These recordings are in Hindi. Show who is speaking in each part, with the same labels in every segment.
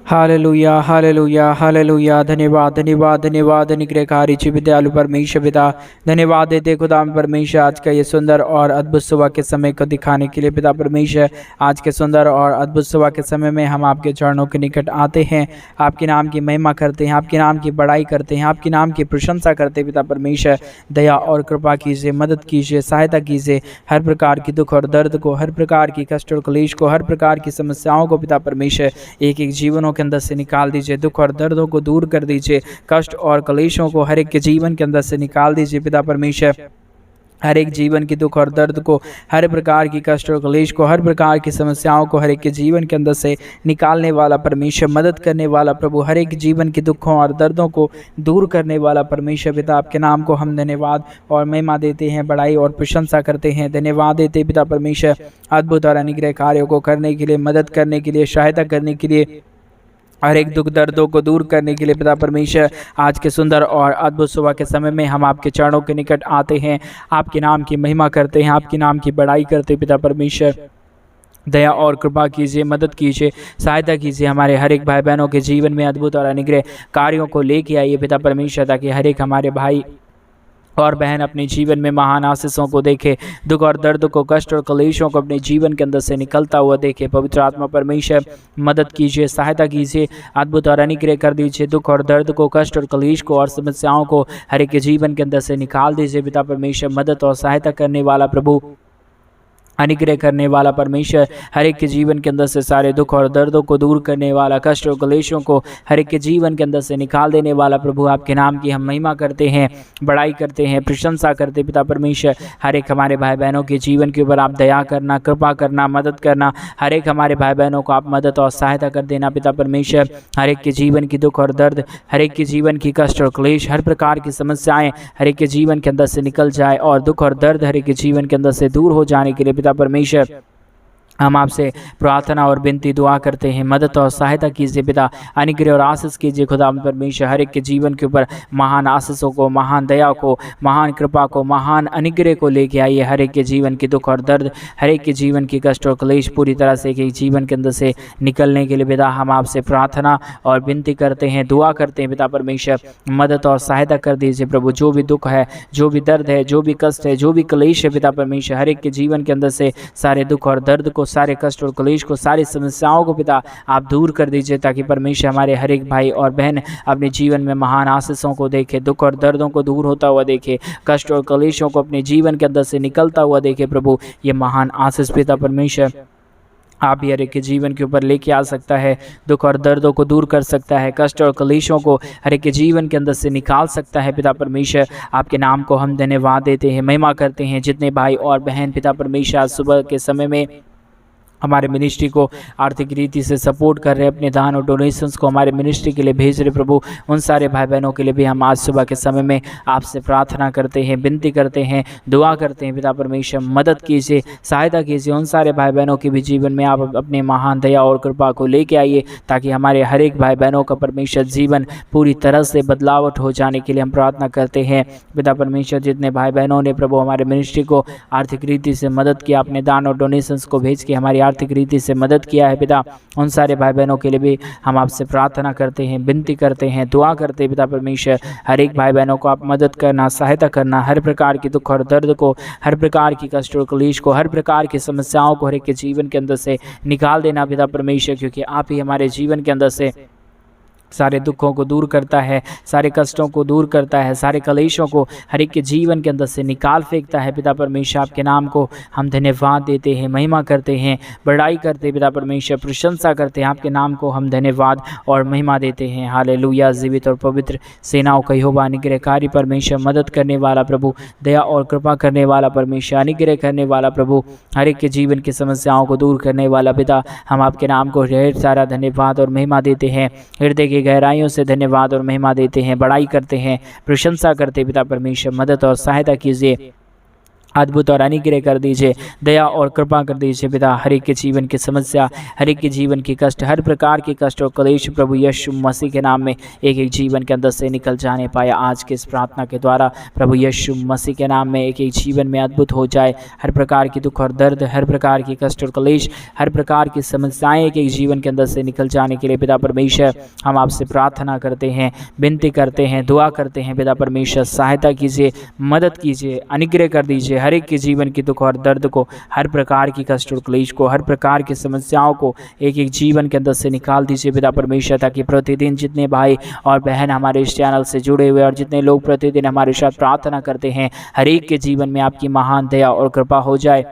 Speaker 1: Hallelujah hallelujah hallelujah. धन्यवाद धन्यवाद धन्यवाद अनुग्रहकारी जी विदयालु परमेश्वर पिता, धन्यवाद देते खुदा परमेश्वर आज का ये सुंदर और अद्भुत सुबह के समय को दिखाने के लिए पिता परमेश्वर। आज के सुंदर और अद्भुत सुबह के समय में हम आपके चरणों के निकट आते हैं, आपके नाम की महिमा करते हैं, आपके नाम की बड़ाई करते हैं, आपके नाम की प्रशंसा करते हैं। पिता परमेश्वर दया और कृपा कीजिए, मदद कीजिए, सहायता कीजिए। हर प्रकार की दुख और दर्द को, हर प्रकार की कष्ट और क्लेश को, हर प्रकार की समस्याओं को पिता परमेश्वर एक एक जीवनों के अंदर से निकाल दीजिए। दुख और दर्दों को दूर कर दीजिए, कष्ट और क्लेशों को हर एक के जीवन के अंदर से निकाल दीजिए। पिता परमेश्वर हर एक जीवन की दुख और दर्द को, हर प्रकार की कष्ट और क्लेश को, हर प्रकार की समस्याओं को हर एक के जीवन के अंदर से निकालने वाला परमेश्वर, मदद करने वाला प्रभु, हर एक जीवन की दुखों और दर्दों को दूर करने वाला परमेश्वर पिता, आपके नाम को हम धन्यवाद और महिमा देते हैं, बड़ाई और प्रशंसा करते हैं। धन्यवाद देते पिता परमेश्वर अद्भुत और अनुग्रह कार्यों को करने के लिए, मदद करने के लिए, सहायता करने के लिए, हर एक दुख दर्दों को दूर करने के लिए पिता परमेश्वर। आज के सुंदर और अद्भुत सुबह के समय में हम आपके चरणों के निकट आते हैं, आपके नाम की महिमा करते हैं, आपके नाम की बड़ाई करते हैं। पिता परमेश्वर दया और कृपा कीजिए, मदद कीजिए, सहायता कीजिए। हमारे हर एक भाई बहनों के जीवन में अद्भुत और अनुग्रह कार्यों को लेके आइए पिता परमेश्वर, ताकि हर एक हमारे भाई और बहन अपने जीवन में महान आशीषों को देखे, दुख और दर्द को, कष्ट और क्लेशों को अपने जीवन के अंदर से निकलता हुआ देखे। पवित्र आत्मा परमेश्वर मदद कीजिए, सहायता कीजिए, अद्भुत और अनुग्रह कर दीजिए। दुख और दर्द को, कष्ट और क्लेश को और समस्याओं को हर एक के जीवन के अंदर से निकाल दीजिए। पिता परमेश्वर मदद और सहायता करने वाला प्रभु, अनुग्रह करने वाला परमेश्वर, हर एक के जीवन के अंदर से सारे दुख और दर्दों को दूर करने वाला, कष्ट और क्लेशों को हर एक के जीवन के अंदर से निकाल देने वाला प्रभु, आपके नाम की हम महिमा करते हैं, बड़ाई करते हैं, प्रशंसा करते हैं। पिता परमेश्वर हर एक हमारे भाई बहनों के जीवन के ऊपर आप दया करना, कृपा करना, मदद करना। हर एक हमारे भाई बहनों को आप मदद और सहायता कर देना। पिता परमेश्वर हर एक के जीवन की दुख और दर्द, हर एक के जीवन की कष्ट और क्लेश, हर प्रकार की समस्याएं हर एक के जीवन के अंदर से निकल जाए और दुख और दर्द हर एक के जीवन के अंदर से दूर हो जाने के लिए पिता परमेश्वर हम आपसे प्रार्थना और विनती दुआ करते हैं। मदद और सहायता कीजिए पिता, अनुग्रह और आशीष कीजिए खुदा परमेश्वर। हर एक के जीवन के ऊपर महान आशीषों को, महान दया को, महान कृपा को, महान अनुग्रह को लेके आइए। हर एक के जीवन की दुख और दर्द, हर एक के जीवन की कष्ट और क्लेश पूरी तरह से एक जीवन के अंदर से निकलने के लिए पिता हम आपसे प्रार्थना और विनती करते हैं, दुआ करते हैं। पिता परमेश्वर मदद और सहायता कर दीजिए प्रभु। जो भी दुख है, जो भी दर्द है, जो भी कष्ट है, जो भी क्लेश है पिता परमेश्वर, हर एक के जीवन के अंदर से सारे दुख और दर्द को, सारे कष्ट और क्लेश को, सारी समस्याओं को पिता आप दूर कर दीजिए, ताकि परमेश्वर हमारे हर एक भाई और बहन अपने जीवन में महान आशीषों को देखे, दुख और दर्दों को दूर होता हुआ देखे, कष्ट और क्लेशों को अपने जीवन के अंदर से निकलता हुआ देखे। प्रभु ये महान आशीष पिता परमेश्वर आप ही हर एक के जीवन के ऊपर लेके आ सकता है, दुख और दर्दों को दूर कर सकता है, कष्ट और क्लेशों को हर एक के जीवन के अंदर से निकाल सकता है। पिता परमेश्वर आपके नाम को हम धन्यवाद देते हैं, महिमा करते हैं। जितने भाई और बहन पिता परमेश्वर आज सुबह के समय में हमारे मिनिस्ट्री को आर्थिक रीति से सपोर्ट कर रहे हैं, अपने दान और डोनेशंस को हमारे मिनिस्ट्री के लिए भेज रहे प्रभु, उन सारे भाई बहनों के लिए भी हम आज सुबह के समय में आपसे प्रार्थना करते हैं, विनती करते हैं, दुआ करते हैं। पिता परमेश्वर मदद कीजिए, सहायता कीजिए। उन सारे भाई बहनों के भी जीवन में आप अपने महान दया और कृपा को लेके आइए, ताकि हमारे हर एक भाई बहनों का परमेश्वर जीवन पूरी तरह से बदलावट हो जाने के लिए हम प्रार्थना करते हैं। पिता परमेश्वर जितने भाई बहनों ने प्रभु हमारे मिनिस्ट्री को आर्थिक रीति से मदद किया, अपने दान और डोनेशंस को भेज के हमारी आर्थिक रीति से मदद किया है पिता, उन सारे भाई बहनों के लिए भी हम आपसे प्रार्थना करते हैं, विनती करते हैं, दुआ करते हैं। पिता परमेश्वर हर एक भाई बहनों को आप मदद करना, सहायता करना, हर प्रकार की दुख और दर्द को, हर प्रकार की कष्ट और क्लेश को, हर प्रकार की समस्याओं को हर एक के जीवन के अंदर से निकाल देना पिता परमेश्वर, क्योंकि आप ही हमारे जीवन के अंदर से सारे दुखों को दूर करता है, सारे कष्टों को दूर करता है, सारे क्लेशों को हर एक के जीवन के अंदर से निकाल फेंकता है। पिता परमेश्वर आपके नाम को हम धन्यवाद देते हैं, महिमा करते हैं, बड़ाई करते हैं। पिता परमेश्वर प्रशंसा करते हैं, आपके नाम को हम धन्यवाद और महिमा देते हैं। हालेलुया। जीवित और पवित्र सेनाओं का यहोवा अनुग्रहकारी परमेश्वर, मदद करने वाला प्रभु, दया और कृपा करने वाला परमेश्वर, अनुग्रह करने वाला प्रभु, हर एक के जीवन की समस्याओं को दूर करने वाला पिता, हम आपके नाम को ढेर सारा धन्यवाद और महिमा देते हैं। हृदय की गहराइयों से धन्यवाद और महिमा देते हैं, बड़ाई करते हैं, प्रशंसा करते। पिता परमेश्वर मदद और सहायता कीजिए, अद्भुत और अनुग्रह कर दीजिए, दया और कृपा कर दीजिए पिता। हर एक के जीवन की समस्या, हर एक के जीवन की कष्ट, हर प्रकार के कष्ट और क्लेश प्रभु यीशु मसीह के नाम में एक एक जीवन के अंदर से निकल जाने पाए आज के इस प्रार्थना के द्वारा। प्रभु यीशु मसीह के नाम में एक एक जीवन में अद्भुत हो जाए। हर प्रकार की दुख और दर्द, हर प्रकार की कष्ट और क्लेश, हर प्रकार की समस्याएं एक एक जीवन के अंदर से निकल जाने के लिए पिता परमेश्वर हम आपसे प्रार्थना करते हैं, विनती करते हैं, दुआ करते हैं। पिता परमेश्वर सहायता कीजिए, मदद कीजिए, अनुग्रह कर दीजिए हर एक के जीवन की दुख और दर्द को, हर प्रकार की कष्ट और क्लेश को, हर प्रकार की समस्याओं को एक एक जीवन के अंदर से निकाल दीजिए पिता परमेश्वर, ताकि प्रतिदिन जितने भाई और बहन हमारे इस चैनल से जुड़े हुए और जितने लोग प्रतिदिन हमारे साथ प्रार्थना करते हैं, हर एक के जीवन में आपकी महान दया और कृपा हो जाए।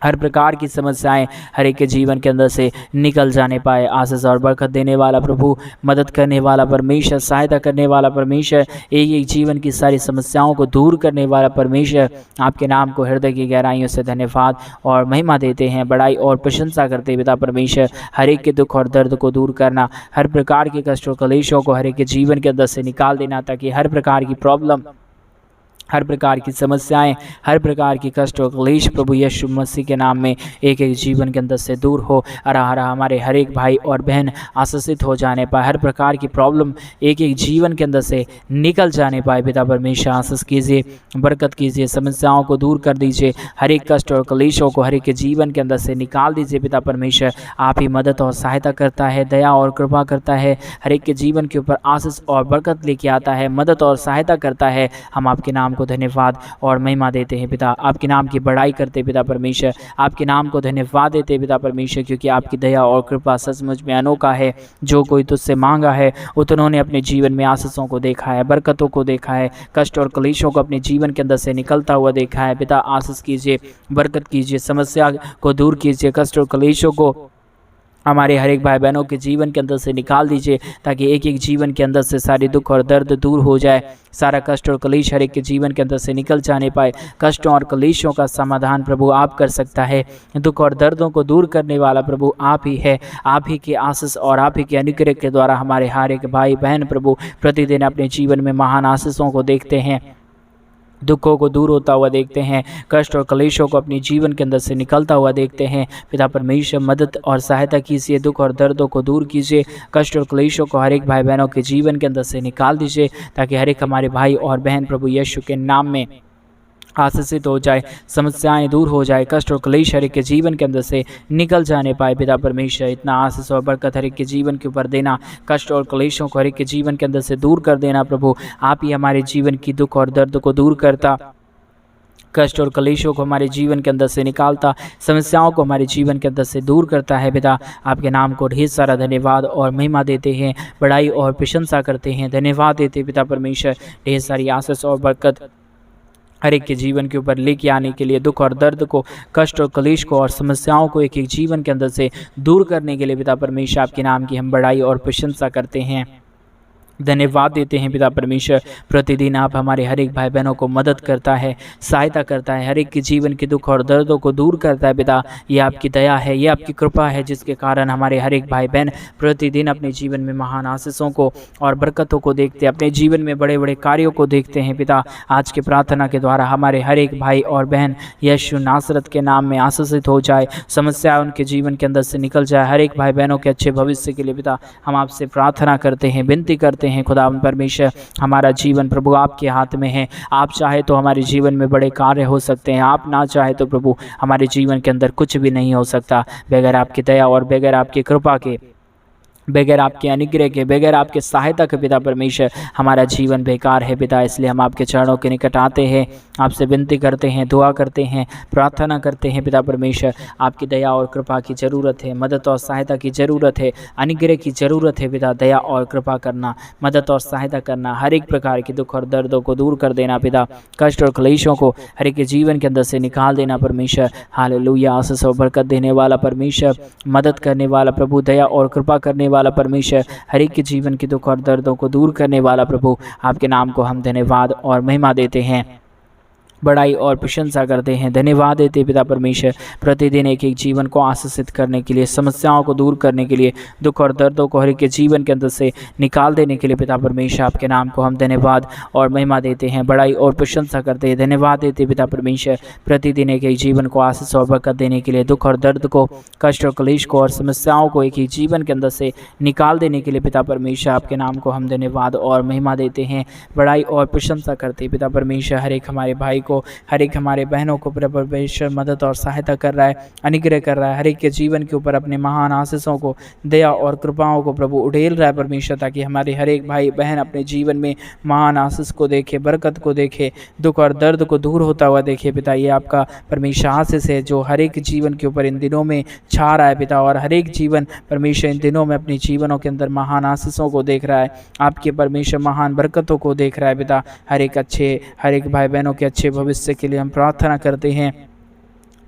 Speaker 1: हर प्रकार की समस्याएं हर एक के जीवन के अंदर से निकल जाने पाए। आशीष और बरकत देने वाला प्रभु, मदद करने वाला परमेश्वर, सहायता करने वाला परमेश्वर, एक एक जीवन की सारी समस्याओं को दूर करने वाला परमेश्वर, आपके नाम को हृदय की गहराइयों से धन्यवाद और महिमा देते हैं, बड़ाई और प्रशंसा करते हैं पिता परमेश्वर। हर एक के दुख और दर्द को दूर करना, हर प्रकार के कष्ट और क्लेशों को हर एक के जीवन के अंदर से निकाल देना, ताकि हर प्रकार की प्रॉब्लम, हर प्रकार की समस्याएं, हर प्रकार की कष्ट और क्लेश प्रभु यीशु मसीह के नाम में एक एक जीवन के अंदर से दूर हो। हमारे हर एक भाई और बहन आशीषित हो जाने पाए, हर प्रकार की प्रॉब्लम एक एक जीवन के अंदर से निकल जाने पाए। पिता परमेश्वर आशीष कीजिए, बरकत कीजिए, समस्याओं को दूर कर दीजिए, हर एक कष्ट और क्लेशों को हर एक के जीवन के अंदर से निकाल दीजिए। पिता परमेश्वर आप ही मदद और सहायता करता है, दया और कृपा करता है, हर एक के जीवन के ऊपर आशीष और बरकत लेके आता है, मदद और सहायता करता है। हम आपके नाम को धन्यवाद और महिमा देते हैं पिता, आपके नाम की बड़ाई करते पिता परमेश्वर, आपके नाम को धन्यवाद देते पिता परमेश्वर, क्योंकि आपकी दया और कृपा सचमुच में अनोखा है। जो कोई तुझसे मांगा है उन्होंने अपने जीवन में आशीषों को देखा है, बरकतों को देखा है, कष्ट और क्लेशों को अपने जीवन के अंदर से निकलता हुआ देखा है। पिता आशीष कीजिए, बरकत कीजिए, समस्या को दूर कीजिए, कष्ट और क्लेशों को हमारे हर एक भाई बहनों के जीवन के अंदर से निकाल दीजिए, ताकि एक एक जीवन के अंदर से सारी दुख और दर्द दूर हो जाए, सारा कष्ट और क्लेश हर एक के जीवन के अंदर से निकल जाने पाए। कष्टों और क्लेशों का समाधान प्रभु आप कर सकता है, दुख और दर्दों को दूर करने वाला प्रभु आप ही है। आप ही के आशीष और आप ही के अनुग्रह के द्वारा हमारे हर एक भाई बहन प्रभु प्रतिदिन अपने जीवन में महान आशीषों को देखते हैं, दुखों को दूर होता हुआ देखते हैं, कष्ट और क्लेशों को अपने जीवन के अंदर से निकलता हुआ देखते हैं। पिता परमेश्वर मदद और सहायता कीजिए, दुख और दर्दों को दूर कीजिए, कष्ट और क्लेशों को हर एक भाई बहनों के जीवन के अंदर से निकाल दीजिए, ताकि हर एक हमारे भाई और बहन प्रभु यीशु के नाम में आशीषित हो जाए, समस्याएं दूर हो जाए, कष्ट और क्लेश हर एक के जीवन के अंदर से निकल जाने पाए। पिता परमेश्वर इतना आशीष और बरकत हर एक के जीवन के ऊपर देना, कष्ट और क्लेशों को हर एक के जीवन के अंदर से दूर कर देना प्रभु। आप ही हमारे जीवन की दुख और दर्द को दूर करता, कष्ट और क्लेशों को हमारे जीवन के अंदर से निकालता, समस्याओं को हमारे जीवन के अंदर से दूर करता है। पिता आपके नाम को ढेर सारा धन्यवाद और महिमा देते हैं, बड़ाई और प्रशंसा करते हैं, धन्यवाद देते पिता परमेश्वर। ढेर सारी आशीष और बरकत हर एक के जीवन के ऊपर लेके आने के लिए, दुख और दर्द को, कष्ट और क्लेश को और समस्याओं को एक एक जीवन के अंदर से दूर करने के लिए पिता परमेश्वर आपके नाम की हम बड़ाई और प्रशंसा करते हैं, धन्यवाद देते हैं। पिता परमेश्वर प्रतिदिन आप हमारे हर एक भाई बहनों को मदद करता है, सहायता करता है, हर एक के जीवन के दुख और दर्दों को दूर करता है। पिता ये आपकी दया है, ये आपकी कृपा है, जिसके कारण हमारे हर एक भाई बहन प्रतिदिन अपने जीवन में महान आशीषों को और बरकतों को देखते हैं, अपने जीवन में बड़े बड़े कार्यों को देखते हैं। पिता आज के प्रार्थना के द्वारा हमारे हर एक भाई और बहन यीशु नासरत के नाम में आशीषित हो जाए, समस्या उनके जीवन के अंदर से निकल जाए, हर एक भाई बहनों के अच्छे भविष्य के लिए पिता हम आपसे प्रार्थना करते हैं, विनती करते हैं। खुदा परमेश्वर हमारा जीवन प्रभु आपके हाथ में है, आप चाहे तो हमारे जीवन में बड़े कार्य हो सकते हैं, आप ना चाहे तो प्रभु हमारे जीवन के अंदर कुछ भी नहीं हो सकता। बगैर आपकी दया और बगैर आपकी कृपा के, बगैर आपके अनुग्रह के, बगैर आपके सहायता के पिता परमेश्वर हमारा जीवन बेकार है। पिता इसलिए हम आपके चरणों के निकट आते हैं, आपसे विनती करते हैं, दुआ करते हैं, प्रार्थना करते हैं। पिता परमेश्वर आपकी दया और कृपा की ज़रूरत है, मदद और सहायता की ज़रूरत है, अनुग्रह की ज़रूरत है। पिता दया और कृपा करना, मदद और सहायता करना, हर एक प्रकार के दुख और दर्दों को दूर कर देना पिता, कष्ट और क्लेशों को हर एक के जीवन के अंदर से निकाल देना परमेश्वर। हालेलुया। आशीष और बरकत देने वाला परमेश्वर, मदद करने वाला प्रभु, दया और कृपा करने वाला परमेश्वर, हर एक के जीवन के दुख और दर्दों को दूर करने वाला प्रभु, आपके नाम को हम धन्यवाद और महिमा देते हैं। बड़ाई और प्रशंसा करते हैं। धन्यवाद देते पिता परमेश्वर, प्रतिदिन एक एक जीवन को आशीषित करने के लिए, समस्याओं को दूर करने के लिए, दुख और दर्दों को हर एक के जीवन के अंदर से निकाल देने के लिए पिता परमेश्वर आपके नाम को हम धन्यवाद और महिमा देते हैं। बड़ाई और प्रशंसा करते हैं। धन्यवाद देते पिता परमेश्वर, प्रतिदिन एक एक जीवन को आशीष और बरकत देने के लिए, दुख और दर्द को, कष्ट और क्लेश को और समस्याओं को एक एक जीवन के अंदर से निकाल देने के लिए पिता परमेश्वर आपके नाम को हम धन्यवाद और महिमा देते हैं। बड़ाई और प्रशंसा करते हैं पिता परमेश्वर, हर एक हमारे भाई को, हर एक हमारे बहनों को प्रभु परमेश्वर मदद और सहायता कर रहा है, अनुग्रह कर रहा है। हर एक के जीवन के ऊपर अपने महान आशीषों को, दया और कृपाओं को प्रभु उड़ेल रहा है परमेश्वर, ताकि हमारे हर एक भाई बहन अपने जीवन में महान आशीष को देखे, बरकत को देखे, दुख और दर्द को दूर होता हुआ देखे। पिता ये आपका परमेश्वर आशीष है जो हर एक जीवन के ऊपर इन दिनों में छा रहा है पिता, और हर एक जीवन परमेश्वर इन दिनों में अपने जीवनों के अंदर महान आशीषों को देख रहा है, आपके परमेश्वर महान बरकतों को देख रहा है पिता। हर एक भाई बहनों के अच्छे भविष्य के लिए हम प्रार्थना करते हैं,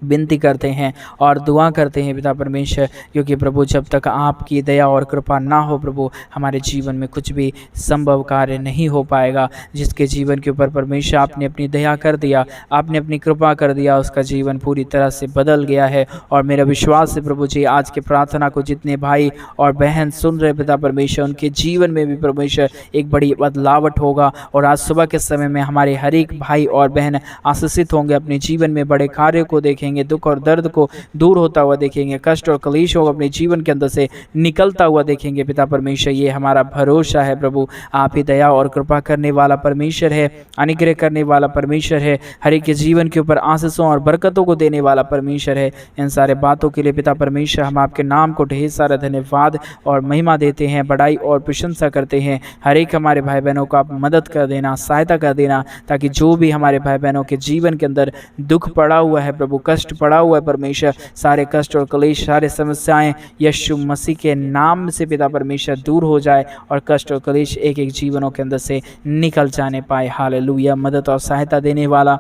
Speaker 1: विनती करते हैं और दुआ करते हैं पिता परमेश्वर, क्योंकि प्रभु जब तक आपकी दया और कृपा ना हो प्रभु, हमारे जीवन में कुछ भी संभव कार्य नहीं हो पाएगा। जिसके जीवन के ऊपर परमेश्वर आपने अपनी दया कर दिया, आपने अपनी कृपा कर दिया, उसका जीवन पूरी तरह से बदल गया है। और मेरा विश्वास है प्रभु जी, आज के प्रार्थना को जितने भाई और बहन सुन रहे पिता परमेश्वर, उनके जीवन में भी परमेश्वर एक बड़ी बदलावट होगा। और आज सुबह के समय में हमारे हर एक भाई और बहन आशीषित होंगे, अपने जीवन में बड़े कार्यों को देखेंगे, दुख और दर्द को दूर होता हुआ देखेंगे, कष्ट और क्लेशों को अपने जीवन के अंदर से निकलता हुआ देखेंगे पिता परमेश्वर। ये हमारा भरोसा है प्रभु, आप ही दया और कृपा करने वाला परमेश्वर है, अनुग्रह करने वाला परमेश्वर है, हर एक के जीवन के ऊपर आशीषों और बरकतों को देने वाला परमेश्वर है। इन सारे बातों के लिए पिता परमेश्वर हम आपके नाम को ढेर सारा धन्यवाद और महिमा देते हैं, बड़ाई और प्रशंसा करते हैं। हर एक हमारे भाई बहनों को आप मदद कर देना, सहायता कर देना, ताकि जो भी हमारे भाई बहनों के जीवन के अंदर दुख पड़ा हुआ है प्रभु, कष्ट पड़ा हुआ है परमेश्वर, सारे कष्ट और क्लेश, सारे समस्याएं यीशु मसीह के नाम से पिता परमेश्वर दूर हो जाए और कष्ट और क्लेश एक एक जीवनों के अंदर से निकल जाने पाए। हालेलुया। मदद और सहायता देने वाला,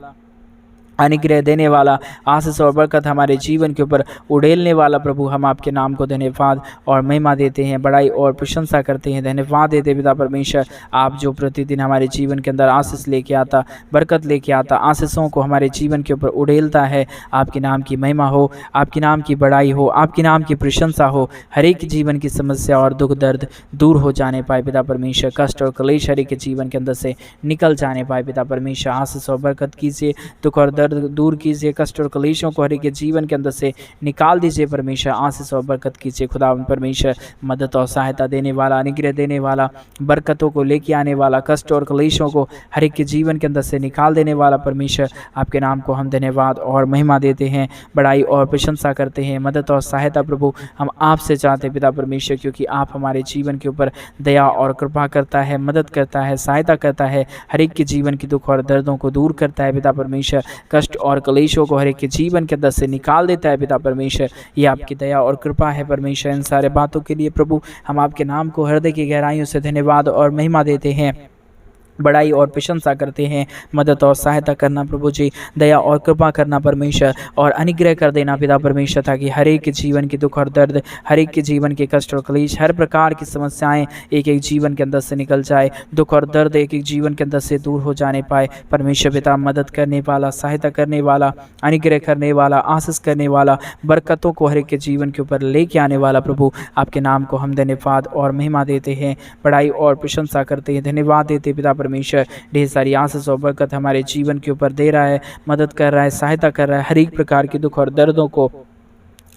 Speaker 1: अनुग्रह देने वाला, आशीष और बरकत हमारे जीवन के ऊपर उड़ेलने वाला प्रभु, हम आपके नाम को धन्यवाद और महिमा देते हैं, बड़ाई और प्रशंसा करते हैं। धन्यवाद देते पिता परमेश्वर, आप जो प्रतिदिन हमारे जीवन के अंदर आशीष लेके आता, बरकत लेके आता, आशीषों को हमारे जीवन के ऊपर उड़ेलता है। आपके नाम की महिमा हो, आपके नाम की बड़ाई हो, आपके नाम की प्रशंसा हो, हर एक जीवन की समस्या और दुख दर्द दूर हो जाने पाए पिता परमेश्वर, कष्ट और क्लेश हर एक के जीवन के अंदर से निकल जाने पाए पिता परमेश्वर। आशीष और बरकत कीजिए, दुख और दर्द दूर कीजिए, कष्ट और क्लेशों को हर एक के जीवन के अंदर से निकाल दीजिए परमेश्वर। आशीष और बरकत कीजिए खुदा परमेश्वर, मदद और सहायता देने वाला, अनुग्रह देने वाला, बरकतों को लेके आने वाला, कष्ट और क्लेशों को हर एक के जीवन के अंदर से निकाल देने वाला परमेश्वर, आपके नाम को हम धन्यवाद और महिमा देते हैं, बड़ाई और प्रशंसा करते हैं। मदद और सहायता प्रभु हम आपसे चाहते हैं पिता परमेश्वर, क्योंकि आप हमारे जीवन के ऊपर दया और कृपा करता है, मदद करता है, सहायता करता है, हर एक के जीवन की दुख और दर्दों को दूर करता है पिता परमेश्वर, कष्ट और क्लेशों को हर एक के जीवन के अंदर से निकाल देता है पिता परमेश्वर। ये आपकी दया और कृपा है परमेश्वर। इन सारे बातों के लिए प्रभु हम आपके नाम को हृदय की गहराइयों से धन्यवाद और महिमा देते हैं, बड़ाई और प्रशंसा करते हैं। मदद और सहायता करना प्रभु जी, दया और कृपा करना परमेश्वर, और अनुग्रह कर देना पिता परमेश्वर, ताकि हर एक के जीवन के दुख और दर्द, हर एक के जीवन के कष्ट और क्लेश, हर प्रकार की समस्याएं एक एक जीवन के अंदर से निकल जाए, दुख और दर्द एक एक जीवन के अंदर से दूर हो जाने पाए परमेश्वर पिता। मदद करने वाला, सहायता करने वाला, अनुग्रह करने वाला, आशीष करने वाला, बरकतों को हर एक के जीवन के ऊपर लेके आने वाला प्रभु, आपके नाम को हम धन्यवाद और महिमा देते हैं, बड़ाई और प्रशंसा करते हैं। धन्यवाद देते पिता परमेश्वर, ढेर सारी आशीष और बरकत हमारे जीवन के ऊपर दे रहा है, मदद कर रहा है, सहायता कर रहा है, हर एक प्रकार के दुख और दर्दों को,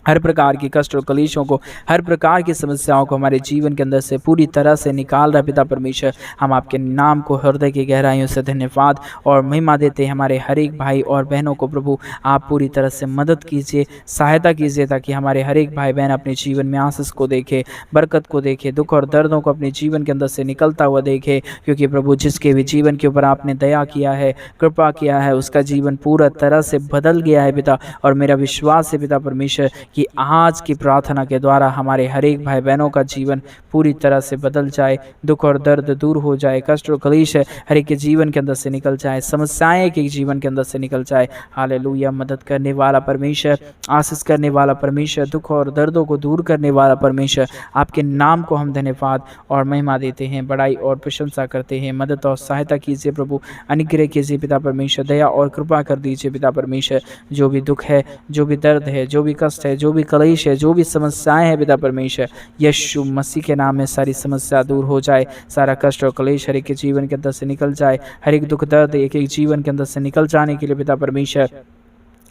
Speaker 1: हर प्रकार की कष्ट और क्लेशों को, हर प्रकार की समस्याओं को हमारे जीवन के अंदर से पूरी तरह से निकाल रहा पिता परमेश्वर। हम आपके नाम को हृदय की गहराइयों से धन्यवाद और महिमा देते हैं। हमारे हर एक भाई और बहनों को प्रभु आप पूरी तरह से मदद कीजिए, सहायता कीजिए, ताकि हमारे हर एक भाई बहन अपने जीवन में आशीष को देखे, बरकत को देखे, दुख और दर्दों को अपने जीवन के अंदर से निकलता हुआ देखे। क्योंकि प्रभु जिसके भी जीवन के ऊपर आपने दया किया है, कृपा किया है, उसका जीवन पूरा तरह से बदल गया है पिता। और मेरा विश्वास है पिता परमेश्वर कि आज की प्रार्थना के द्वारा हमारे हर एक भाई बहनों का जीवन पूरी तरह से बदल जाए, दुख और दर्द दूर हो जाए, कष्ट और क्लेश हर एक के जीवन के अंदर से निकल जाए, समस्याएं के जीवन के अंदर से निकल जाए। हालेलुया। मदद करने वाला परमेश्वर, आशीष करने वाला परमेश्वर, दुख और दर्दों को दूर करने वाला परमेश्वर, आपके नाम को हम धन्यवाद और महिमा देते हैं, बड़ाई और प्रशंसा करते हैं। मदद और सहायता कीजिए प्रभु, अनुग्रह कीजिए पिता परमेश्वर, दया और कृपा कर दीजिए पिता परमेश्वर। जो भी दुख है, जो भी दर्द है, जो भी कष्ट है, जो भी क्लेश है, जो भी समस्याएं हैं पिता परमेश्वर, यीशु मसीह के नाम में सारी समस्या दूर हो जाए, सारा कष्ट और क्लेश हर एक के जीवन के अंदर से निकल जाए, हर एक दुख दर्द एक एक जीवन के अंदर से निकल जाने के लिए पिता परमेश्वर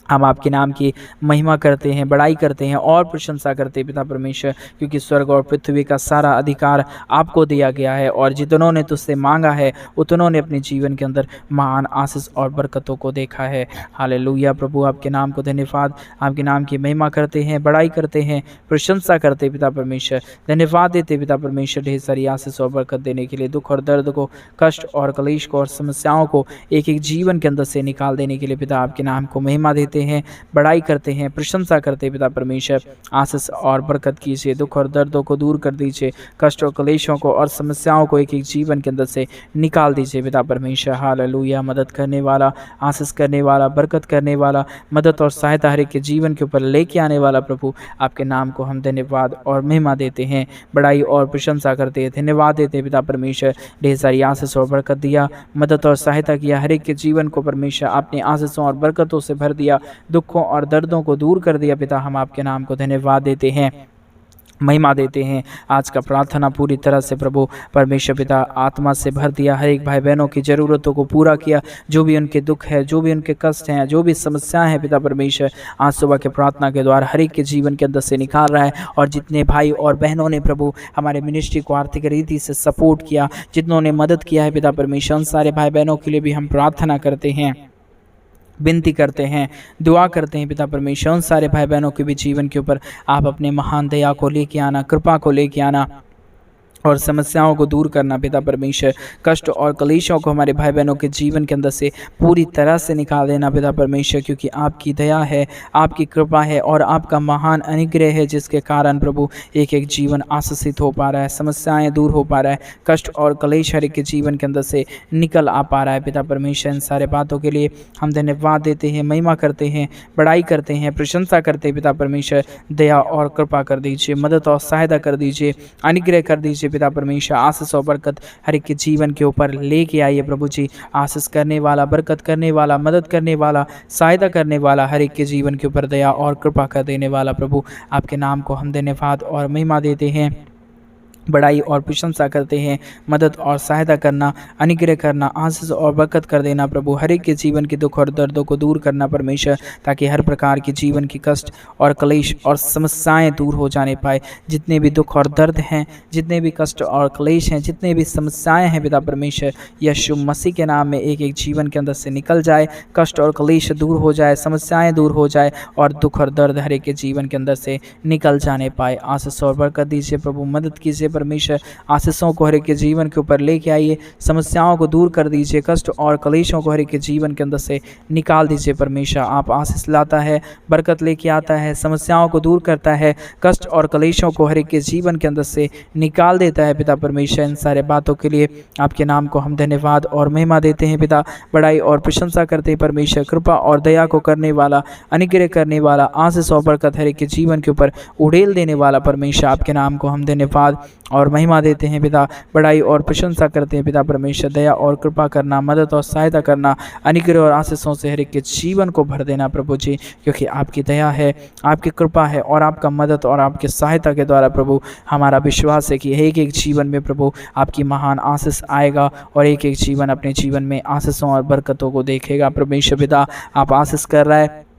Speaker 1: हम आपके नाम की महिमा करते हैं, बड़ाई करते हैं और प्रशंसा करते हैं पिता परमेश्वर, क्योंकि स्वर्ग और पृथ्वी का सारा अधिकार आपको दिया गया है और जितनों ने तुझसे मांगा है उतनों ने अपने जीवन के अंदर महान आशीष और बरकतों को देखा है। हालेलुया। प्रभु आपके नाम को धन्यवाद, आपके नाम की महिमा करते हैं, बड़ाई करते हैं, प्रशंसा करते हैं पिता परमेश्वर, धन्यवाद देते पिता परमेश्वर ढेर सारी आशीष और बरकत देने के लिए, दुख और दर्द को, कष्ट और क्लेश को और समस्याओं को एक एक जीवन के अंदर से निकाल देने के लिए पिता आपके नाम को महिमा देते हैं, बड़ाई करते हैं, प्रशंसा करते हैं पिता परमेश्वर। आशीष और बरकत कीजिए, दुख और दर्दों को दूर कर दीजिए, कष्ट और क्लेशों को और समस्याओं को एक एक जीवन के अंदर से निकाल दीजिए पिता परमेश्वर। हालेलुया। मदद करने वाला, आशीष करने वाला, बरकत करने वाला, मदद और सहायता हर एक के जीवन के ऊपर लेके आने वाला प्रभु आपके नाम को हम धन्यवाद और महिमा देते हैं, बड़ाई और प्रशंसा करते हैं, धन्यवाद देते हैं पिता परमेश्वर। ढेर सारी आशीष और बरकत दिया, मदद और सहायता किया, हर एक के जीवन को परमेश्वर आपने आशीषों और बरकतों से भर दिया, दुखों और दर्दों को दूर कर दिया पिता। हम आपके नाम को धन्यवाद देते हैं, महिमा देते हैं। आज का प्रार्थना पूरी तरह से प्रभु परमेश्वर पिता आत्मा से भर दिया, हर एक भाई बहनों की ज़रूरतों को पूरा किया, जो भी उनके दुख है, जो भी उनके कष्ट हैं, जो भी समस्याएं हैं पिता परमेश्वर आज सुबह के प्रार्थना के द्वारा हर एक के जीवन के अंदर से निकाल रहा है। और जितने भाई और बहनों ने प्रभु हमारे मिनिस्ट्री को आर्थिक रीति से सपोर्ट किया, जितनों ने मदद किया है पिता परमेश्वर, उन सारे भाई बहनों के लिए भी हम प्रार्थना करते हैं, विनती करते हैं, दुआ करते हैं पिता परमेश्वर। उन सारे भाई बहनों के भी जीवन के ऊपर आप अपने महान दया को लेके आना, कृपा को लेके आना और समस्याओं को दूर करना पिता परमेश्वर। कष्ट और क्लेशों को हमारे भाई बहनों के जीवन के अंदर से पूरी तरह से निकाल देना पिता परमेश्वर, क्योंकि आपकी दया है, आपकी कृपा है और आपका महान अनुग्रह है, जिसके कारण प्रभु एक एक जीवन आशीषित हो पा रहा है, समस्याएं दूर हो पा रहा है, कष्ट और क्लेश हर एक के जीवन के अंदर से निकल आ पा रहा है पिता परमेश्वर। इन सारे बातों के लिए हम धन्यवाद देते हैं, महिमा करते हैं, बड़ाई करते हैं, प्रशंसा करते हैं पिता परमेश्वर। दया और कृपा कर दीजिए, मदद और सहायता कर दीजिए, अनुग्रह कर दीजिए पिता परमेश्वर। आशीष और बरकत हर एक के जीवन के ऊपर लेके आइए प्रभु जी। आशीष करने वाला, बरकत करने वाला, मदद करने वाला, सहायता करने वाला, हर एक के जीवन के ऊपर दया और कृपा कर देने वाला प्रभु आपके नाम को हम धन्यवाद और महिमा देते हैं, बड़ाई और प्रशंसा करते हैं। मदद और सहायता करना, अनुग्रह करना, आशीष और बरकत कर देना प्रभु, हर एक के जीवन के दुख और दर्दों को दूर करना परमेश्वर, ताकि हर प्रकार के जीवन की कष्ट और क्लेश और समस्याएं दूर हो जाने पाए। जितने भी दुख और दर्द हैं, जितने भी कष्ट और क्लेश हैं, जितने भी समस्याएं हैं पिता परमेश्वर, यीशु मसीह के नाम में एक एक जीवन के अंदर से निकल जाए, कष्ट और क्लेश दूर हो जाए, समस्याएं दूर हो जाए और दुख और दर्द हर एक के जीवन के अंदर से निकल जाने पाए। आशीष और बरकत दीजिए प्रभु, मदद कीजिए परमेश्वर, आशीषों को हर एक के जीवन के ऊपर लेके आइए, समस्याओं को दूर कर दीजिए, कष्ट और क्लेशों को हर एक के जीवन के अंदर से निकाल दीजिए परमेश्वर। आप आशीष लाता है, बरकत लेके आता है, समस्याओं को दूर करता है, कष्ट और क्लेशों को हर एक के जीवन के अंदर से निकाल देता है पिता परमेश्वर। इन सारे बातों के लिए आपके नाम को हम धन्यवाद और महिमा देते हैं पिता, बड़ाई और प्रशंसा करते हैं परमेश्वर। कृपा और दया को करने वाला, अनुग्रह करने वाला, आशीष और बरकत हर एक के जीवन के ऊपर उड़ेल देने वाला परमेश्वर, आपके नाम को हम धन्यवाद और महिमा देते हैं पिता, बड़ाई और प्रशंसा करते हैं पिता परमेश्वर। दया और कृपा करना, मदद और सहायता करना, अनुग्रह और आशीषों से हर एक के जीवन को भर देना प्रभु जी, क्योंकि आपकी दया है, आपकी कृपा है और आपका मदद और आपकी सहायता के द्वारा प्रभु हमारा विश्वास है कि एक एक जीवन में प्रभु आपकी महान आशीष आएगा और एक एक जीवन अपने जीवन में आशीषों और बरकतों को देखेगा। परमेश्वर पिता आप आशीष कर रहा है,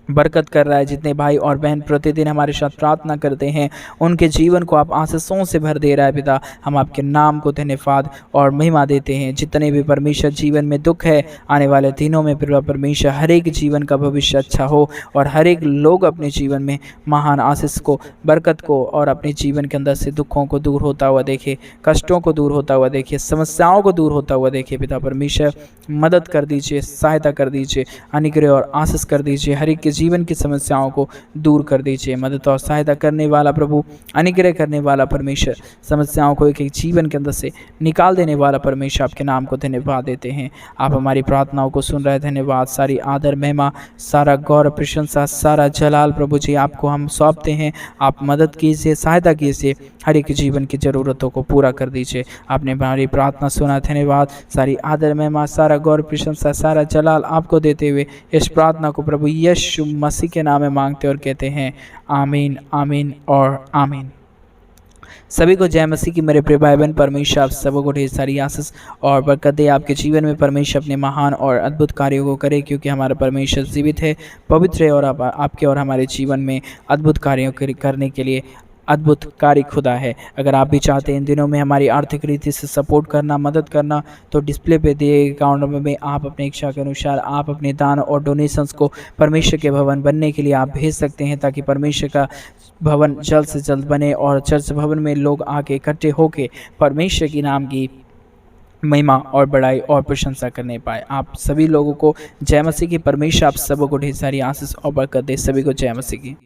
Speaker 1: बरकत कर रहा है। जितने भाई और बहन प्रतिदिन हमारे साथ प्रार्थना करते हैं, उनके जीवन को आप आशीषों से भर दे रहा है पिता। हम आपके नाम को धन्यवाद और महिमा देते हैं। जितने भी परमेश्वर जीवन में दुख है, आने वाले दिनों में पिता परमेश्वर हर एक जीवन का भविष्य अच्छा हो और हर एक लोग अपने जीवन में महान आशीष को, बरकत को और अपने जीवन के अंदर से दुखों को दूर होता हुआ देखे, कष्टों को दूर होता हुआ देखे, समस्याओं को दूर होता हुआ देखे। पिता परमेश्वर मदद कर दीजिए, सहायता कर दीजिए, अनुग्रह और आशीष कर दीजिए, हर एक के जीवन की समस्याओं को दूर कर दीजिए। मदद और सहायता करने वाला प्रभु, अनुग्रह करने वाला परमेश्वर, समस्याओं को एक एक जीवन के अंदर से निकाल देने वाला परमेश्वर, आपके नाम को धन्यवाद देते हैं। आप हमारी प्रार्थनाओं को सुन रहे, धन्यवाद। सारी आदर महिमा, सारा गौरव प्रशंसा, सारा जलाल प्रभु जी आपको हम सौंपते हैं। आप मदद कीजिए, सहायता कीजिए, हर एक जीवन की ज़रूरतों को पूरा कर दीजिए। आपने हमारी प्रार्थना सुना, धन्यवाद। सारी आदर महिमा, सारा गौरव प्रशंसा, सारा जलाल आपको देते हुए इस प्रार्थना को प्रभु यीशु मसीह के नाम में मांगते और कहते हैं आमीन, आमीन और आमीन। सभी को जय मसीह की मेरे प्रिय भाई बहन। परमेश्वर आप सबों को ढेर सारी आशीष और बरकत दे। आपके जीवन में परमेश्वर अपने महान और अद्भुत कार्यों को करे, क्योंकि हमारा परमेश्वर जीवित है, पवित्र है और आपके और हमारे जीवन में अद्भुत कार्यों करने के लिए अद्भुत कार्य खुदा है। अगर आप भी चाहते हैं इन दिनों में हमारी आर्थिक रीति से सपोर्ट करना, मदद करना, तो डिस्प्ले पे दिए अकाउंट नंबर में आप अपने इच्छा के अनुसार आप अपने दान और डोनेशंस को परमेश्वर के भवन बनने के लिए आप भेज सकते हैं, ताकि परमेश्वर का भवन जल्द से जल्द बने और चर्च भवन में लोग आके इकट्ठे होके परमेश्वर की नाम की महिमा और बड़ाई और प्रशंसा करने पाए। आप सभी लोगों को जय मसीह की। परमेश्वर आप सबों को ढेर सारी आशीष और बरकत दे। सभी को जय मसीह की।